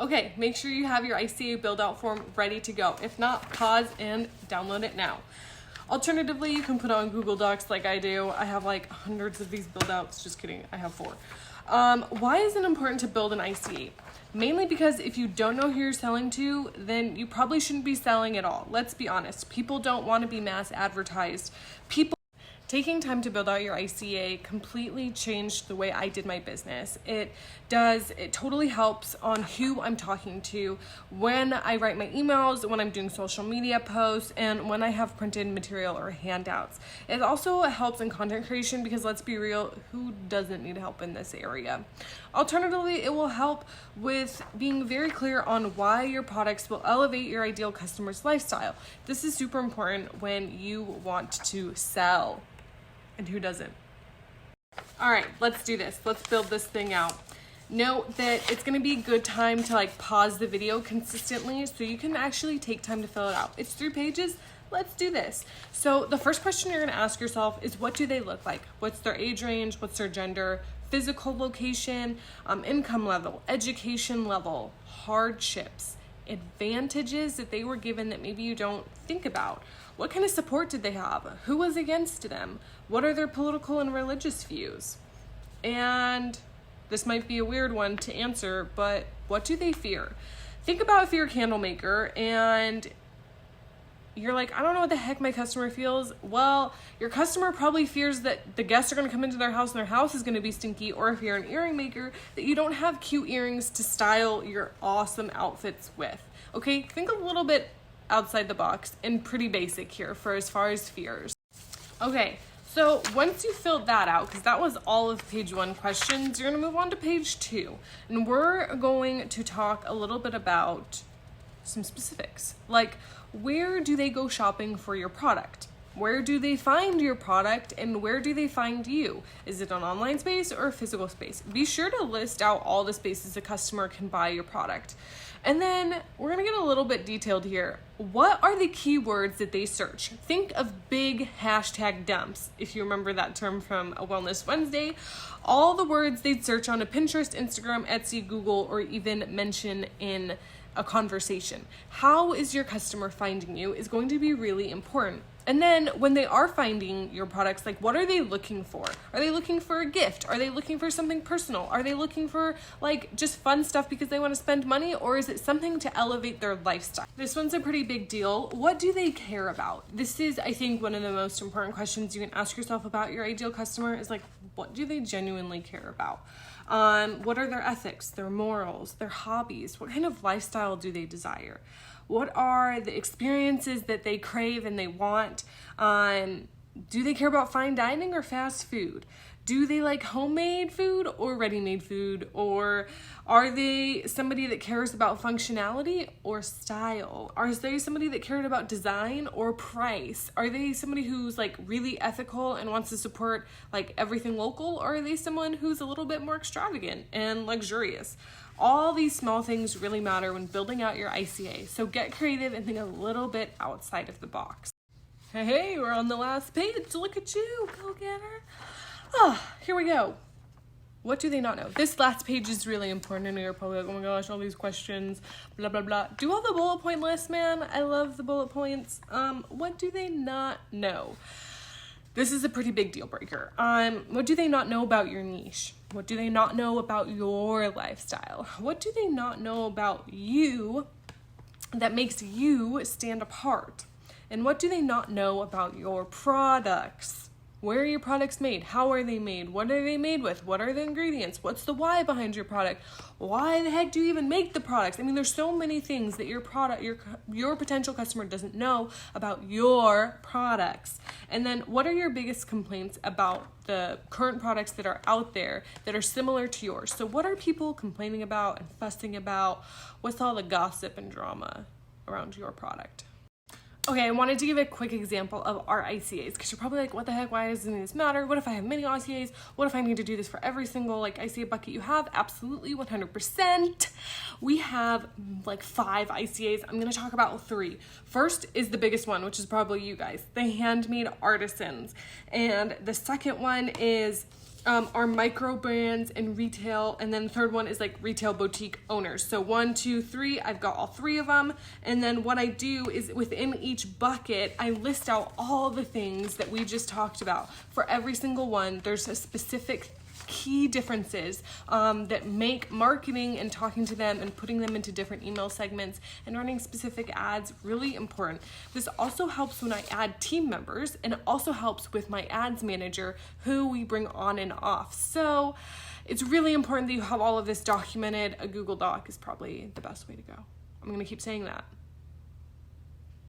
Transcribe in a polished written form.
Okay, make sure you have your ICA Build Out form ready to go. If not, pause and download it now. Alternatively, you can put it on Google Docs like I do. I have like hundreds of these build outs. Just kidding, I have 4. Why is it important to build an ICA? Mainly because if you don't know who you're selling to, then you probably shouldn't be selling at all. Let's be honest. People don't want to be mass advertised. Taking time to build out your ICA completely changed the way I did my business. It totally helps on who I'm talking to, when I write my emails, when I'm doing social media posts, and when I have printed material or handouts. It also helps in content creation because let's be real, who doesn't need help in this area? Alternatively, it will help with being very clear on why your products will elevate your ideal customer's lifestyle. This is super important when you want to sell. And who doesn't? All right, let's do this. Let's build this thing out. Note that it's gonna be a good time to pause the video consistently so you can actually take time to fill it out. It's 3 pages. Let's do this. So the first question you're gonna ask yourself is, what do they look like? What's their age range? What's their gender? Physical location, income level, education level, hardships, advantages that they were given that maybe you don't think about. What kind of support did they have? Who was against them? What are their political and religious views? And this might be a weird one to answer, but what do they fear? Think about if you're a candle maker and you're like, I don't know what the heck my customer feels. Well, your customer probably fears that the guests are going to come into their house and their house is going to be stinky, or if you're an earring maker, that you don't have cute earrings to style your awesome outfits with. Okay, think a little bit outside the box and pretty basic here for as far as fears. Okay, so once you filled that out, because that was all of page 1 questions, you're going to move on to page 2, and we're going to talk a little bit about some specifics, like where do they go shopping for your product? Where do they find your product, and where do they find you? Is it an online space or a physical space? Be sure to list out all the spaces a customer can buy your product. And then we're gonna get a little bit detailed here. What are the keywords that they search? Think of big hashtag dumps, if you remember that term from a Wellness Wednesday. All the words they'd search on a Pinterest, Instagram, Etsy, Google, or even mention in a conversation. How is your customer finding you is going to be really important. And then when they are finding your products, what are they looking for? Are they looking for a gift? Are they looking for something personal? Are they looking for just fun stuff because they want to spend money? Or is it something to elevate their lifestyle? This one's a pretty big deal. What do they care about? This is, I think, one of the most important questions you can ask yourself about your ideal customer is what do they genuinely care about? What are their ethics, their morals, their hobbies? What kind of lifestyle do they desire? What are the experiences that they crave and they want? Do they care about fine dining or fast food? Do they like homemade food or ready-made food? Or are they somebody that cares about functionality or style? Are they somebody that cared about design or price? Are they somebody who's really ethical and wants to support everything local? Or are they someone who's a little bit more extravagant and luxurious? All these small things really matter when building out your ICA. So get creative and think a little bit outside of the box. Hey, we're on the last page. Look at you, go getter. Here we go. What do they not know? This last page is really important, and you're probably like, oh my gosh, all these questions, blah, blah, blah. Do all the bullet point lists, man. I love the bullet points. What do they not know? This is a pretty big deal breaker. What do they not know about your niche? What do they not know about your lifestyle? What do they not know about you that makes you stand apart? And what do they not know about your products? Where are your products made? How are they made? What are they made with? What are the ingredients? What's the why behind your product? Why the heck do you even make the products? I mean, there's so many things that your product, your potential customer doesn't know about your products. And then what are your biggest complaints about the current products that are out there that are similar to yours? So what are people complaining about and fussing about? What's all the gossip and drama around your product? Okay, I wanted to give a quick example of our ICAs because you're probably like, what the heck, why does this matter? What if I have many ICAs? What if I need to do this for every single ICA bucket you have? Absolutely, 100%. We have 5 ICAs. I'm gonna talk about 3. First is the biggest one, which is probably you guys, the handmade artisans. And the second one is are micro brands and retail, and then the third one is like retail boutique owners. So 1, 2, 3, I've got all 3 of them. And then what I do is within each bucket, I list out all the things that we just talked about. For every single one, there's a specific key differences that make marketing and talking to them and putting them into different email segments and running specific ads really important. This also helps when I add team members, and it also helps with my ads manager who we bring on and off. So it's really important that you have all of this documented. A Google Doc is probably the best way to go. I'm going to keep saying that.